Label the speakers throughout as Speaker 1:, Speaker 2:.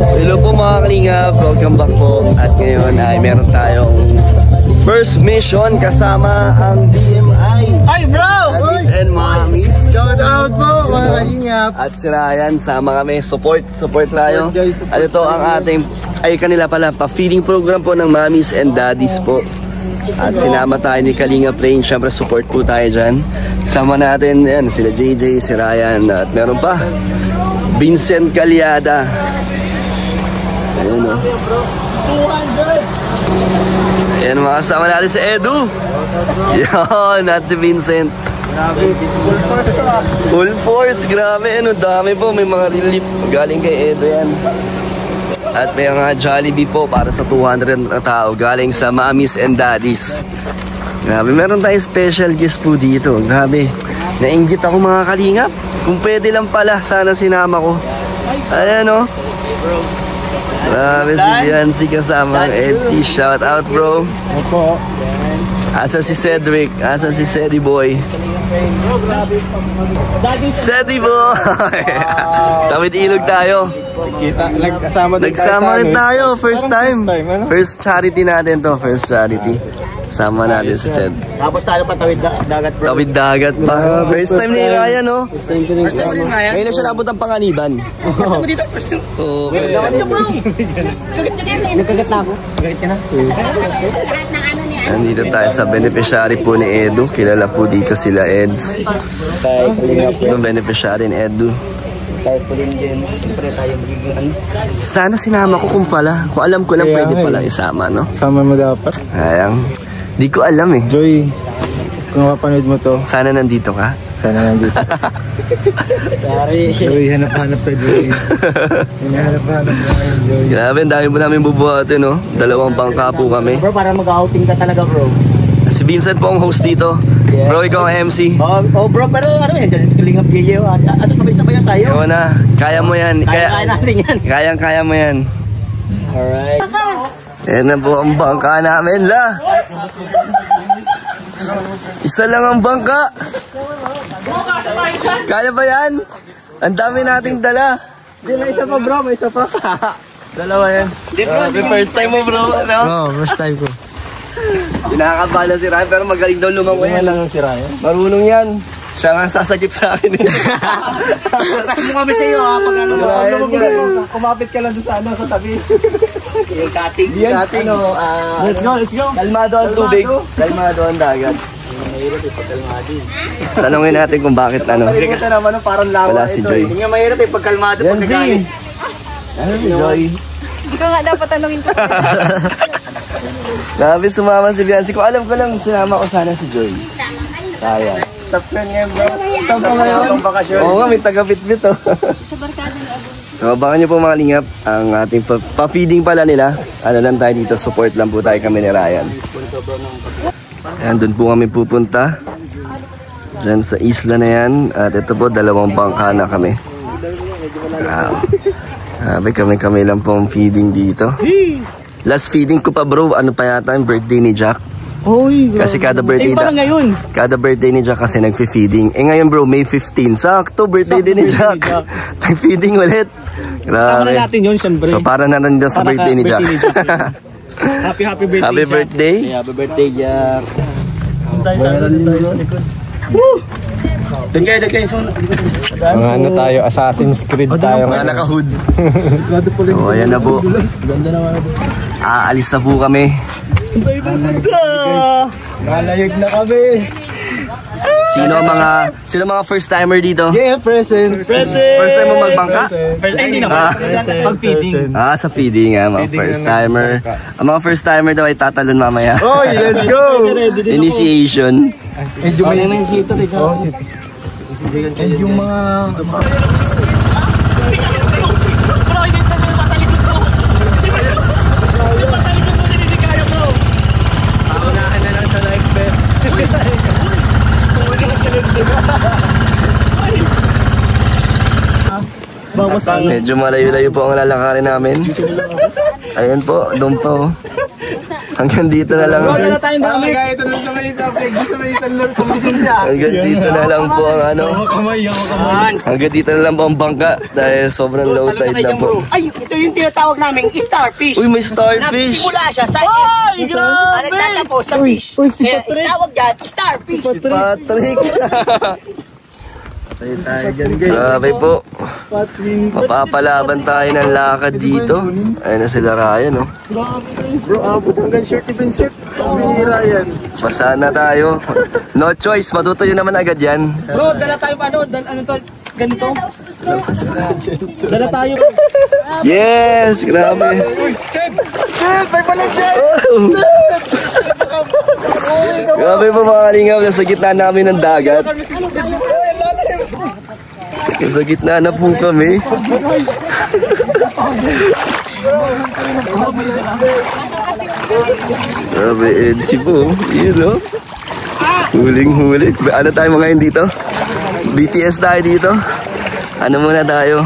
Speaker 1: Hello po mga kalingap, welcome back po. At ngayon ay meron tayong first mission kasama ang DMI.
Speaker 2: Hi bro!
Speaker 1: Daddies and Mommies.
Speaker 2: Shout out po mga kalingap.
Speaker 1: At si Ryan, sama kami, support tayo. At ito ang ating, kanila pala, pa-feeding program po ng Mommies and Daddies po. At sinama tayo ni Kalinga Plain, syempre support po tayo dyan. Sama natin, yan, sila JJ, si Ryan, at meron pa, Vincent Calyada. Ayun o. 200! Ayan, mga kasama natin si Edu. Yan, at si Vincent. Full force, grabe, ano, dami po, may mga relief galing kay Edu yan. At may mga Jollibee po para sa 200 na tao galing sa Mommies and Daddies. Grabe, meron tayong special guest po dito. Grabe, nainggit ako mga kalingap. Kung pwede lang pala, sana sinama ko. Ayan o. Grabe si Biancy kasama ang Edsy. Shout out bro. Asa si Cedric? Asa si Cedi Boy? Cedi Boy! Tawid ilog tayo. Nagsama rin tayo. First time. First charity natin to. First charity. Sama natin si Ced.
Speaker 2: Tapos tayo pa tawid dagat bro.
Speaker 1: Tawid dagat pa. First time ni Ryan, no? First time ni Ryan. Ngayon na siya nabot ang Panganiban.
Speaker 2: Kasama dito.
Speaker 1: Oo.
Speaker 2: Nagkagat na ako. Nagkagat ka na?
Speaker 1: Nandito tayo sa beneficiary po ni Edu. Kilala po dito sila Eds. Yung beneficiary ni Edu. Sana sinama ko kung pala. Kung alam ko lang pwede pala isama, no?
Speaker 3: Sama mo dapat.
Speaker 1: Ayang. Di ko alam eh.
Speaker 3: Joy, kung mapanood mo to.
Speaker 1: Sana nandito ka.
Speaker 3: Sana nandito. Joy, hanap-hanap ka Joy. Hinahanap-hanap ka Joy.
Speaker 1: Grabe, ang dami po namin bubuhatin, no? 2 bangka po kami.
Speaker 2: Bro, para mag-outing ka talaga bro.
Speaker 1: Si Vincent po ang host dito. Yeah. Bro, ikaw ang MC.
Speaker 2: Oh bro, pero ano yan? Dyan sa Kalingap Gigi. Ano, sabay-sabay yan tayo?
Speaker 1: Ikaw na. Kaya mo yan.
Speaker 2: Kaya natin yan.
Speaker 1: Kaya mo yan.
Speaker 2: Alright.
Speaker 1: Yan na po ang bangka namin, la. Isa lang ang bangka. Kaya ba yan? Ang dami nating dala.
Speaker 2: May isa pa bro, may isa pa.
Speaker 1: Dalawa yan. First time mo bro, ano?
Speaker 3: Oo, first time ko.
Speaker 1: Pinakakabala si Ryan pero magaling daw lumangoy.
Speaker 3: Yan lang si Ryan.
Speaker 1: Marunong yan. Siya nga sasagip sa akin eh.
Speaker 2: Takas mo kami sa iyo ha. Pag ano,
Speaker 3: Kumapit ka lang sa ano, sa tabi.
Speaker 2: yung cutting.
Speaker 1: Cutting.
Speaker 2: Let's go.
Speaker 1: Kalmado ang tubig. Kalmado ang dagat.
Speaker 2: Mahirap ipagkalmado.
Speaker 1: Tanungin natin kung bakit ano.
Speaker 3: Ito naman parang lawa.
Speaker 1: Wala si Joy.
Speaker 2: Hindi nga mahirap ipagkalmado pag nagalit.
Speaker 1: Ano si Joy?
Speaker 4: Hindi ko nga dapat tanungin ko.
Speaker 1: Grabe sumama si Biancy. Kung alam ko lang sinama ko sana si Joy. Kaya.
Speaker 3: Stop ka ngayon bro.
Speaker 1: Stop ka ngayon. Oo nga, may taga-bit-bit oh. So abangan nyo po mga lingap. Ang ating pa-feeding pala nila. Ano lang tayo dito, support lang po tayo kami ni Ryan. Ayan, doon po kami pupunta. Diyan sa isla na yan. At ito po, 2 bangka na kami. Grabe kami lang po ang feeding dito. Last feeding ko pa bro, ano pa yata yung birthday ni Jack. Kasi kada birthday kada birthday ni Jack kasi nagfi-feeding. Ngayon bro, May 15. Sakto, birthday din ni Jack. Nag-feeding ulit.
Speaker 2: Sama na natin yun, syempre.
Speaker 1: So para na nandiyan sa birthday ni Jack.
Speaker 2: Happy birthday,
Speaker 1: Happy birthday.
Speaker 2: Happy birthday, Jack. Tayo sa likod. Woo! Dagay, so
Speaker 3: Ano tayo, Assassin's Creed tayo.
Speaker 1: Mga naka-hood. So ayan na po. Aalis na po kami.
Speaker 3: Malayag na kami.
Speaker 1: Sino mga first timer dito?
Speaker 3: Yeah, present.
Speaker 1: First time mo magbangka?
Speaker 2: Hindi naman. Pag-feeding.
Speaker 1: Sa feeding mga first timer. Ang mga first timer daw ay tatalon mamaya.
Speaker 3: Oh, let's go.
Speaker 1: Initiation.
Speaker 3: Yung mga
Speaker 1: medyo malayo-layo po ang lalakarin namin. Ayun po, doon po. Hanggang dito na lang.
Speaker 2: Wala na tayong dami.
Speaker 3: Ito na sa may subject. Gusto mo sa Vicente.
Speaker 1: Hanggang dito na lang po ang ano. Hanggang dito na lang po ang bangka dahil sobrang low tide na po.
Speaker 5: Ay, ito yung tinatawag namin starfish.
Speaker 1: Uy, may starfish!
Speaker 5: Nagsimula siya sa
Speaker 2: Ay, grabe!
Speaker 5: nagtatapos sa fish. Kaya itawag yan, starfish.
Speaker 1: Si Patrick!
Speaker 3: Tayo tayo dyan guys.
Speaker 1: Grabe po. Mapapalaban tayo ng lakad dito. Ayun na sila Ryan, oh.
Speaker 3: Bro, abot hanggang shirt ni Vincent. Binira yan.
Speaker 1: Basa na tayo. No choice, matutuyo naman agad yan.
Speaker 2: Bro, dala tayo pa ano to? Ganito? Dala tayo.
Speaker 1: Yes! Grabe.
Speaker 3: May pala dyan!
Speaker 1: Grabe po mga kalingap, nasa gitna namin ng dagat. Nasa gitna na po kami. Grabe, Edsy po. Yun, oh. Huling-huli. Ano tayo mga ngayon dito? BTS tayo dito. Ano muna tayo?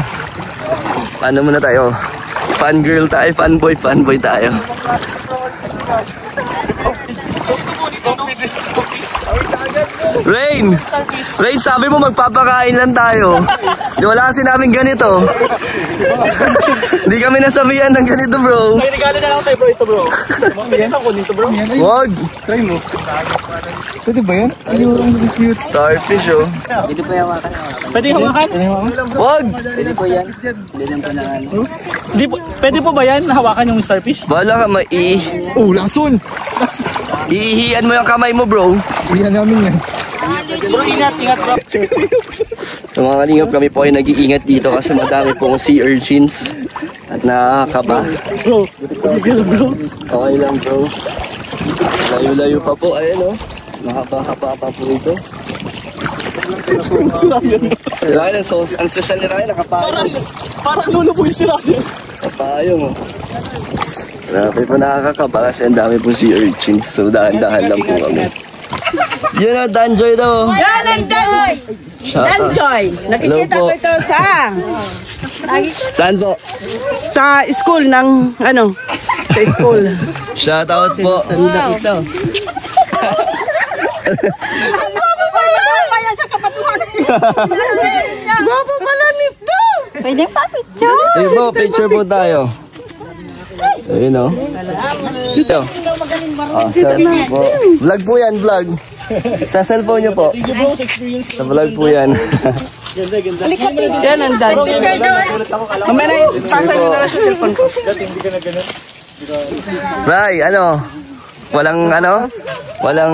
Speaker 1: Fangirl tayo, fanboy tayo. Rain, sabi mo magpapakain lang tayo. Di wala kasi namin ganito. Di kami nasabihan ng ganito, bro.
Speaker 2: May regalo na lang sa'yo, bro. Ito, bro. Pwede na kunin ito, bro.
Speaker 1: Wag.
Speaker 3: Try mo. Pwede ba yan? Ayun, cute.
Speaker 1: Starfish, oh.
Speaker 2: Pwede hawakan?
Speaker 1: Wag.
Speaker 2: Pwede po ba yan? Hawakan yung starfish?
Speaker 1: Bala ka
Speaker 3: Oh, lason!
Speaker 1: iihian mo yung kamay mo, bro.
Speaker 3: Iyan namin yan.
Speaker 2: Bro, ingat, bro.
Speaker 1: So mga kalingap, kami po ay nag-iingat dito kasi madami pong sea urchins at nakakaba.
Speaker 2: Bro, bro.
Speaker 1: Okay lang, bro. Layo-layo pa po. Ayan, oh. Mahaba-haba pa po ito.
Speaker 2: Si Ryan.
Speaker 1: Si Ryan, ang social ni Ryan, nakapayong.
Speaker 2: Parang lulubuhin si Ryan.
Speaker 1: Nakapayong, oh. Grabe po, nakakakaba kasi ang dami pong sea urchins. So dahan-dahan lang po kami. Yun na, Danjoy daw.
Speaker 4: Yan ang Danjoy!
Speaker 5: Danjoy, nakikita
Speaker 1: Hello po.
Speaker 5: ko ito
Speaker 1: Saan po?
Speaker 5: sa school ng sa school.
Speaker 1: Shout out po.
Speaker 5: Ito.
Speaker 4: Pwede pa picture?
Speaker 1: Sige po, picture po tayo. Ayun, oh. Dito. Selfie po. Vlog po yan, vlog. Sa cellphone nyo po.
Speaker 2: Thank you, bro, sa experience.
Speaker 1: Sa vlog po yan.
Speaker 2: Ganda.
Speaker 5: Yan ang Danjoy. Mamaya na pasa nyo na lang sa cellphone ko.
Speaker 1: Ray, Walang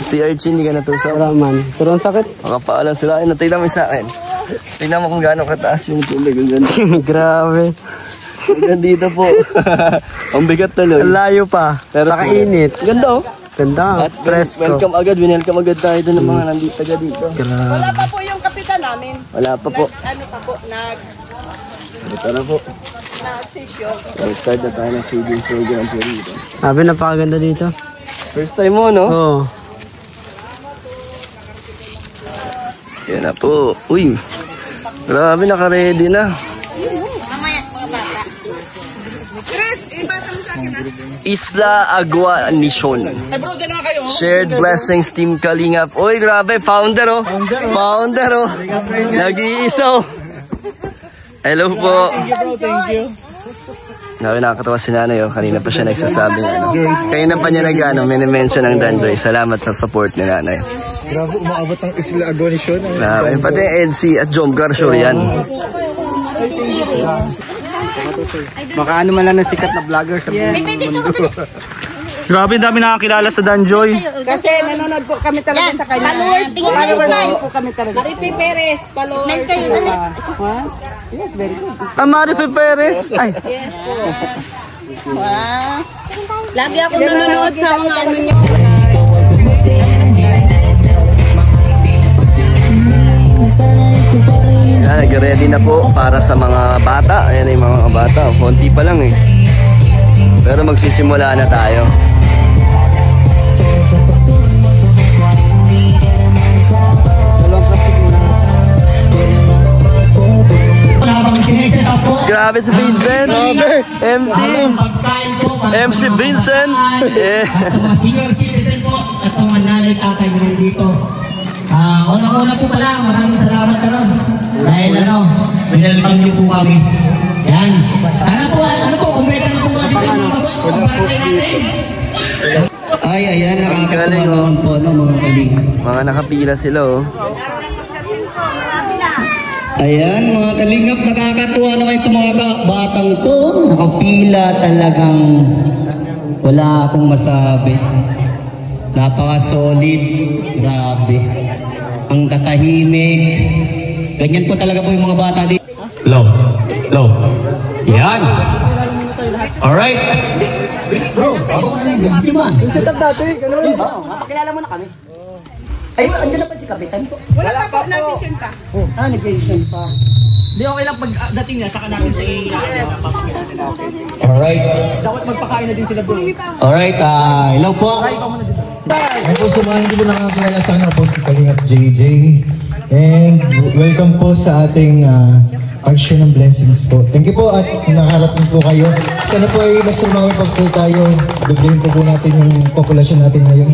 Speaker 1: sea urchin, hindi ka natusaw.
Speaker 3: Wala man. Pero ang sakit.
Speaker 1: Makapaalam sila. Ay, tignan mo sa akin. Tignan mo kung gaano kataas yung tubig.
Speaker 3: Grabe.
Speaker 1: Hanggang dito po. Ang bigat tuloy.
Speaker 3: Layo pa.
Speaker 1: Pero
Speaker 3: Nakainit.
Speaker 1: Ganda, oh.
Speaker 3: Ganda.
Speaker 1: At welcome agad tayo doon ng mga nandito dito.
Speaker 5: Wala pa po yung kapitan namin.
Speaker 1: Wala pa po. Ito na po.
Speaker 5: Nag-session.
Speaker 1: Start na tayo ng feeding program po dito.
Speaker 3: Sabi, napakaganda dito.
Speaker 1: First time mo, no?
Speaker 3: Oo.
Speaker 1: Yan na po. Uy. Grabe, naka-ready na. Isla Agua Nation.
Speaker 2: Ay, bro, dyan na kayo.
Speaker 1: Shared Blessings Team Kalingap. Uy, grabe. Founder, oh. Founder, oh. Nag-iisaw. Hello po.
Speaker 2: Thank you.
Speaker 1: Grabe, nakakatawa si nanay, oh. Kanina pa siya nagsasabi ng Kanina pa niya mini-mention ng Danjoy. Salamat sa support ni nanay.
Speaker 3: Grabe, umaabot ang Isla Agua Nation.
Speaker 1: Grabe, pati Edsy at Jom Garcio yan.
Speaker 3: Baka man lang na sikat na vlogger sa mundo.
Speaker 2: Grabe, dami nakakilala sa Danjoy.
Speaker 5: Kasi nanonood po kami talaga sa kanya.
Speaker 4: Followers, tingin kayo
Speaker 5: Followers po kami talaga. Maripi Perez, followers.
Speaker 4: Nag kayo, dali.
Speaker 5: Yes, very good.
Speaker 3: Marife Perez. Ay.
Speaker 5: Yes po.
Speaker 4: Wow. Lagi ako nanonood sa mga ano niyo.
Speaker 1: Yan, nag-ready na po para sa mga bata. Ayan yung mga bata. Konti pa lang, eh. Pero magsisimula na tayo. Grabe si Vincent. MC. MC Vincent.
Speaker 6: At sa mga senior citizen po at sa mga nanay tatay nyo dito. Unang-una po pala, maraming salamat dahil binalibang niyo po kami. Yan. Sana po, kumpleto na po natin ang mga natin. Ay, ayan, nakakatawa po, mga kalinga.
Speaker 1: Mga nakapila sila, oh.
Speaker 6: Ayan, mga kalingap, nakakatuwa naman itong mga batang to. Nakapila talagang wala akong masabi. Napaka-solid. Grabe. Ang tatahimik. Ganyan po talaga po yung mga bata dito. Low. Yan. Alright. Bro, ako ka lang.
Speaker 3: Set up dati, ganun.
Speaker 6: Mapakilala mo na kami. Ay, andun na pa si Kapitan po.
Speaker 5: Wala pa po, nag-vision pa.
Speaker 6: Nag-vision pa.
Speaker 2: Hindi, okay lang pagdating niya, saka namin sa papakilala natin.
Speaker 6: Alright.
Speaker 2: Dapat magpakain na din sila bro.
Speaker 6: Alright, hello po.
Speaker 3: Ako po sa mga hindi ko nakakilala sana po si Kalingap JJ. And welcome po sa ating action ng blessings po. Thank you po at nakaharap po kayo. Sana po ay mas sumami pa po tayo. Dugin po natin yung populasyon natin ngayon.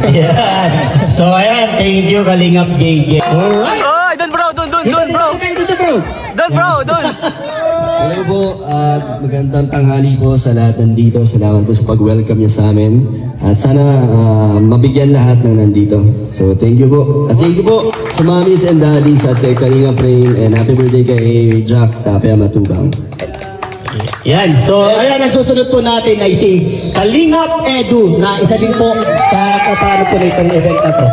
Speaker 6: Ayan. So ayan, thank you Kalingap JJ. Alright.
Speaker 1: Oy, doon bro, doon bro. Doon bro, doon. Hello po at magandang tanghali po sa lahat nandito. Salamat po sa pag-welcome niya sa amin. At sana mabigyan lahat ng nandito. So thank you po. At thank you po sa mommies and daddies at kay Kalinga Praying and happy birthday kay Jack Tapia Matubang.
Speaker 6: Yan. So ayan, ang susunod po natin ay si Kalingap Edu na isa din po sa kapano po na itong event na to.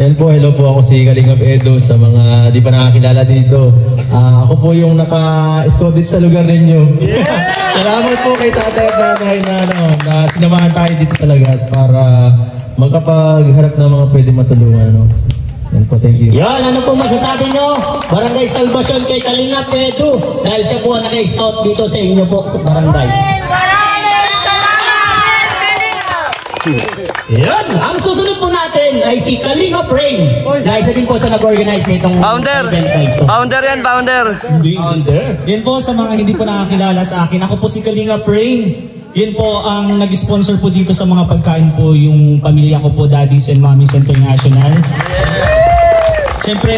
Speaker 3: Yan po, hello po, ako si Kalingap Edu sa mga di pa nakakilala dito. Ako po yung naka-escoded sa lugar ninyo. Yeah! Salamat po kay tatay at nanay na sinamahan tayo dito talaga para magkapagharap ng mga pwede matulungan. Yan po, thank you.
Speaker 6: Yan, ano po masasabi nyo? Barangay Salvacion kay Kalingap Edu dahil siya po ang naka-scout dito sa inyo po sa barangay. Yan! Ang susunod po natin ay si Kalingap Rain. Na isa din po sa nag-organize nitong
Speaker 1: Founder!
Speaker 6: event na ito.
Speaker 1: Founder yan, founder!
Speaker 6: Founder?
Speaker 2: Yan po sa mga hindi po nakakilala sa akin. Ako po si Kalingap Rain. Yan po ang nag-sponsor po dito sa mga pagkain po yung pamilya ko po, Daddies and Mommies International. Siyempre,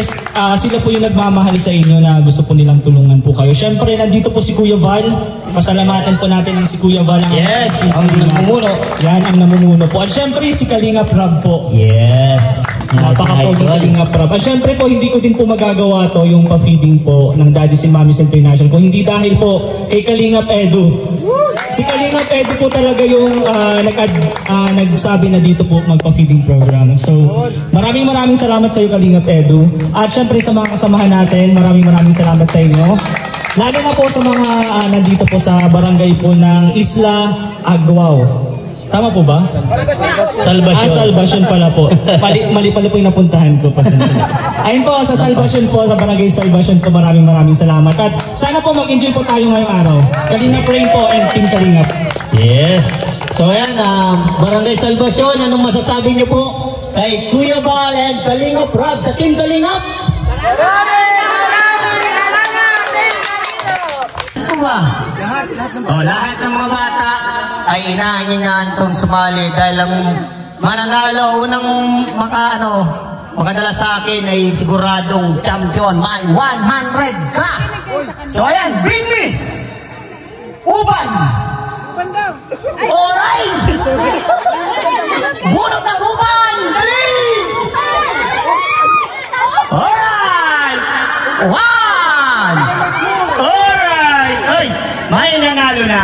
Speaker 2: sila po yung nagmamahal sa inyo na gusto po nilang tulungan po kayo. Siyempre, nandito po si Kuya Val. Pasalamatan po natin ang si Kuya Val.
Speaker 6: Yes, ang namumuno.
Speaker 2: Yan, ang namumuno po. At siyempre, si Kalingap Rob po.
Speaker 6: Yes.
Speaker 2: Napaka-pogi Kalingap Rob. At siyempre po, hindi ko din po magagawa to yung pa-feeding po ng Daddies and Mommies International. Kung hindi dahil po kay Kalingap Edu. Si Kalingap Edu po talaga yung nagsabi na dito po magpa-feeding program. So, maraming salamat sa iyo Kalingap Edu. At syempre sa mga kasamahan natin, maraming salamat sa inyo. Lalo na po sa mga nandito po sa barangay po ng Isla Agwao. Tama po ba? Salvacion. Salvacion pala po. Mali pala po yung napuntahan ko. Ayun po, sa Salvacion po, sa barangay Salvacion po, maraming salamat. At sana po mag-enjoy po tayo ngayong araw. Kalingap Rain po and Team Kalingap.
Speaker 6: Yes. So ayan, barangay Salvacion, anong masasabi niyo po kay Kuya Val and Kalingap Rob sa Team Kalingap? Lahat ng mga bata ay inaanyayan kung sumali dahil ang mananalo unang makadala sa akin ay siguradong champion, may 100 ka. So ayan, bring me uban. Alright. Bunot ng uban. Dali. Alright. One. Alright. Ay, may nanalo na.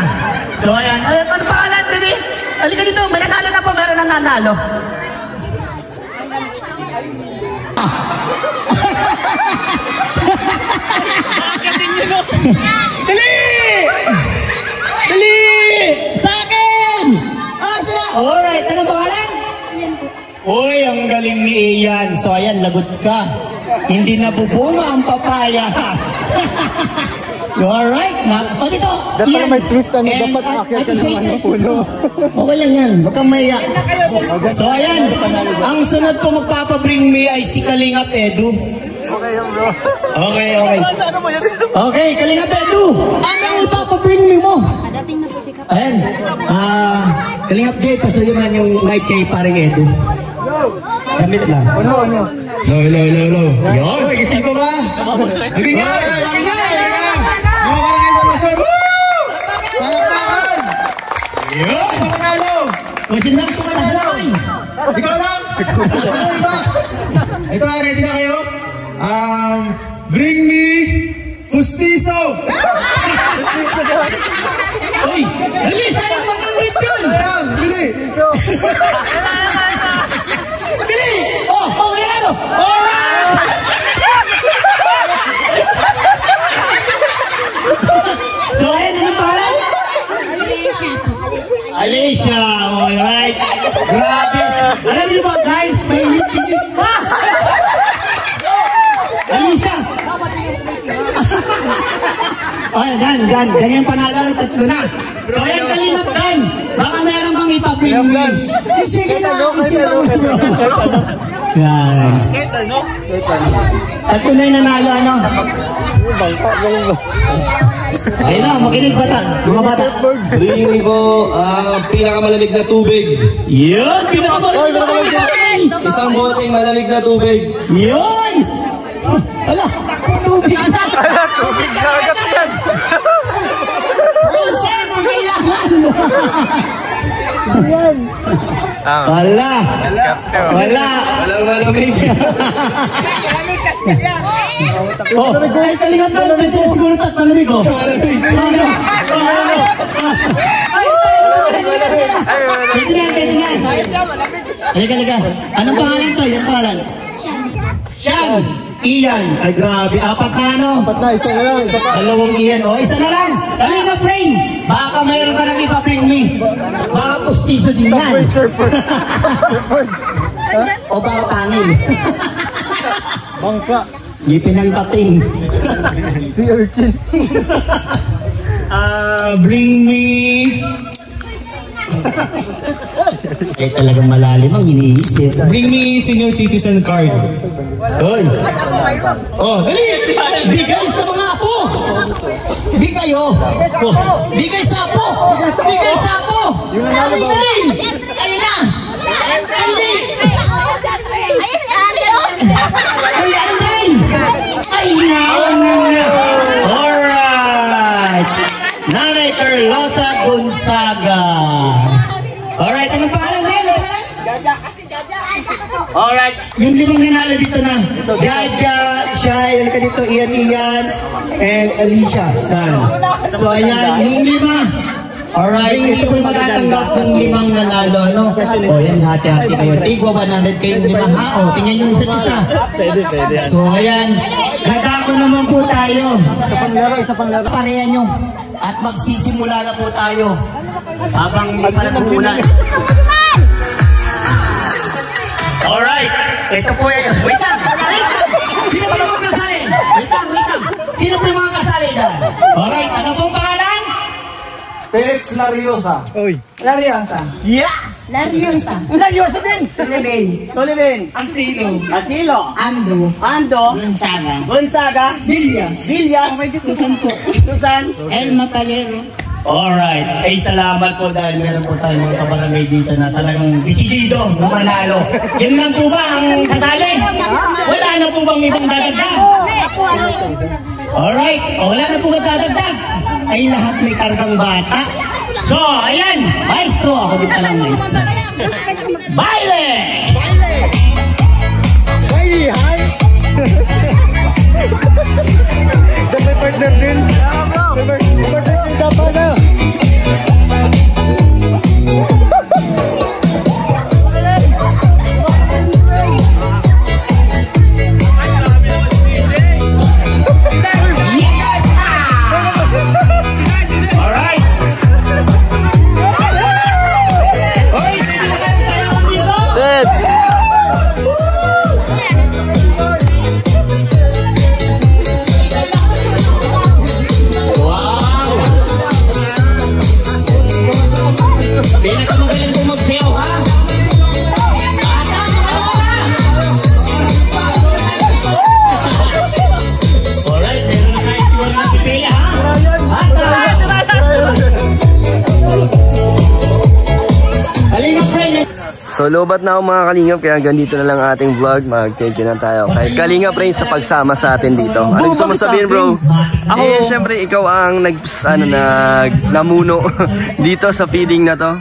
Speaker 6: So ayan, ano pangalan, baby? Halika dito, may nanalo na po, meron nang nanalo. Dali! Dali! Sa akin! Sila! Alright, anong pangalan? Uy, ang galing ni Ian. So ayan, lagot ka. Hindi nabubunga ang papaya. Alright, o dito.
Speaker 3: Dapat may twist, dapat aakyat ka naman ng puno.
Speaker 6: Okay lang yan, wag kang maya. So ayan, ang sunod ko magpapabring me ay si Kalingap Edu. Okay. Okay, Kalinga Edu. Anong ipapabring mo?
Speaker 4: Dating na po si Kap.
Speaker 6: Ayan. Kalingap Jay, pasuyo man yung mic kay paring Edu. Damit lang. Hello. Yun, gising ko ba? Ingay! Mga barangay sa Luzon. Palakpakan! Yun, panalo! Masinang ko ka na sila. Ikaw lang! Ito, ready na kayo? Bring me Pustiso! Uy! Dali! Sayang mag-amit yun! Dali! Dali! Oh! Manalo! Alright! So, ayan, anong pangalan? Alicia! Alright! Grabe! Alam niyo ba, guys? May hit-hit pa! Alicia! Ay, ganyan panalo, tatlo na. So, ayan, Kalingap Dan. Baka meron kang ipapring. Sige na, isigaw mo. Yan. Tatlo na yung nanalo, ano? Ayun na, makinig bata. Mga bata.
Speaker 1: Bring ko pinakamalamig na tubig.
Speaker 6: Yun, pinakamalamig na tubig.
Speaker 1: Isang boteng malamig na tubig.
Speaker 6: Yun! Ala, tubig na.
Speaker 5: Tubig na agad yan.
Speaker 6: Rose, kailangan. Wala. Wala.
Speaker 1: Walang malamig.
Speaker 6: Oh, ay Kalingap Dan, medyo na siguro malamig oh. Halika. Anong pangalan to? Yung pangalan? Sean. Ian. Ay grabe, apat na ano? Apat na, isa na lang. Dalawang Ian. O, isa na lang. Kalingap Rain. Baka mayroon ka nang ipapring me. Baka pustiso din yan. O baka pangin.
Speaker 5: Bangka.
Speaker 6: Ngipin ang tating.
Speaker 5: Si Urchin.
Speaker 6: Bring me. Eh talagang malalim ang iniisip.
Speaker 2: Bring me senior citizen card.
Speaker 6: Doon. Oh, dali. Bigay sa mga apo. Bigay oh. Bigay sa apo. Bigay sa apo. Dali. Ayun na. Dali. Alright. Nanay Carlosa Gonzaga. Alright, anong pangalan mo yan? Alright, yung limang nanalo dito na. Jaja, Shai, ka dito, Ian, and Alicia. So ayan, yung lima. Alright, ito po yung magatanggap ng limang nanalo, no? O yan, hati-hati kayo. Tigwa 100 kayong lima, ha? O, tingnan nyo isa't isa. So ayan, dadako naman po tayo.
Speaker 5: Isa pang laro.
Speaker 6: Parehan nyo. At magsisimula na po tayo. Habang hindi pa nagpunan. Alright, ito po yan. Wait lang! Sino po yung mga kasali? Wait lang. Sino po yung mga kasali dyan? Alright, ano pong pangalan?
Speaker 3: Felix Lariosa.
Speaker 5: Lariosa.
Speaker 6: Yeah!
Speaker 4: Lariosa.
Speaker 5: Lariosa din. Sullivan. Asilo. Ando. Gonzaga. Villas. Susan.
Speaker 4: Elma Palero.
Speaker 6: Alright, ay salamat po dahil meron po tayo mga kabarangay dito na talagang desidido na manalo. Yan lang po ba ang kasali? Wala na po bang ibang dadagdag? Alright, wala na po magdadagdag. Ay lahat may kargang bata. So, ayan, maestro. Ako din palang maestro. Baile!
Speaker 5: Hi! May partner din. May partner din kapag na.
Speaker 1: So lobat na ako mga Kalingap, kaya ganito na lang ating vlog. Mag-thank you na tayo kay Kalingap Rain sa pagsama sa atin dito. Ano gusto mo sabihin, bro?
Speaker 2: Ako,
Speaker 1: Syempre ikaw ang namuno dito sa feeding na to.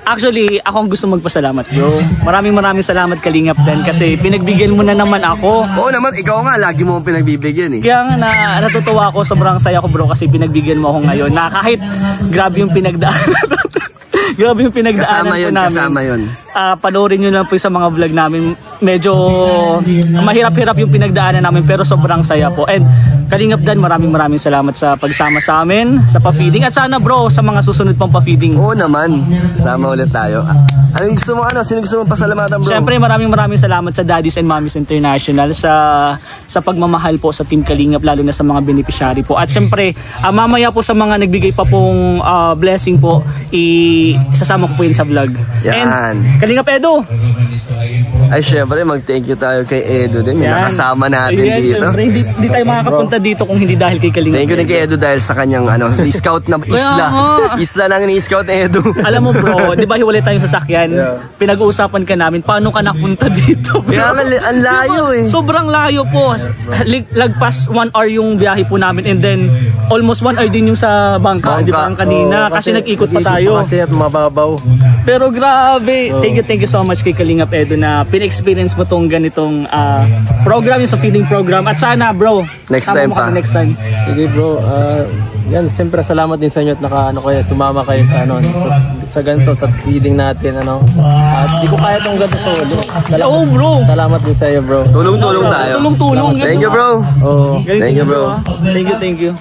Speaker 2: actually, ako ang gusto magpasalamat, bro. Maraming salamat Kalingap din kasi pinagbigyan mo na naman ako.
Speaker 1: Oo naman, ikaw nga, lagi mo pinagbibigyan eh.
Speaker 2: Kaya nga natutuwa ako, sobrang saya ko bro kasi pinagbigyan mo ako ngayon na kahit grabe yung pinagdaanan grabe yung pinagdaanan po namin.
Speaker 1: Kasama yun.
Speaker 2: Panoorin nyo lang po sa mga vlog namin. Medyo mahirap-hirap yung pinagdaanan namin pero sobrang saya po. And Kalingap Dan, maraming salamat sa pagsama sa amin, sa pa-feeding. At sana bro, sa mga susunod pang pa-feeding.
Speaker 1: Oo naman, sama ulit tayo. Anong gusto mo, sino gusto mong pasalamatan bro?
Speaker 2: Siyempre maraming salamat sa Daddies and Mommies International sa pagmamahal po sa Team Kalingap, lalo na sa mga beneficiary po. At siyempre, mamaya po sa mga nagbigay pa pong blessing po, isasama ko po yun sa vlog.
Speaker 1: Yan.
Speaker 2: And Kalingap Edo!
Speaker 1: Ay syempre, mag-thank you tayo kay Edo din. Yung nakasama natin dito.
Speaker 2: Siyempre, hindi tayo makakapunta dito kung hindi dahil kay Kalingap.
Speaker 1: Thank you din kay Edo dahil sa kanyang scout na isla. Isla lang ni-scout ni Edo.
Speaker 2: Alam mo bro, di ba hiwalay tayong sasakyan? Pinag-uusapan ka namin, paano ka napunta dito bro?
Speaker 1: Kaya ang layo eh.
Speaker 2: Sobrang layo po. Lagpas 1 hour yung biyahe po namin and then almost 1 hour din yung sa bangka. Di ba ang kanina? Kasi nag-ikot pa tayo.
Speaker 3: Kasi mababaw.
Speaker 2: Pero grabe. Thank you so much kay Kalingap Edo na pin-experience mo tong ganitong program, yung sa feeding program. At sana bro,
Speaker 1: next time pa.
Speaker 2: Next time.
Speaker 3: Sige bro, yan, siyempre salamat din sa inyo at sumama kayo sa ganito, sa feeding natin, At di ko kaya itong ganito solo.
Speaker 2: Oo bro.
Speaker 3: Salamat din sa iyo bro.
Speaker 1: Tulong-tulong tayo.
Speaker 2: Tulong-tulong.
Speaker 1: Thank you bro.
Speaker 3: Oh.
Speaker 1: Thank you bro.
Speaker 2: Thank you.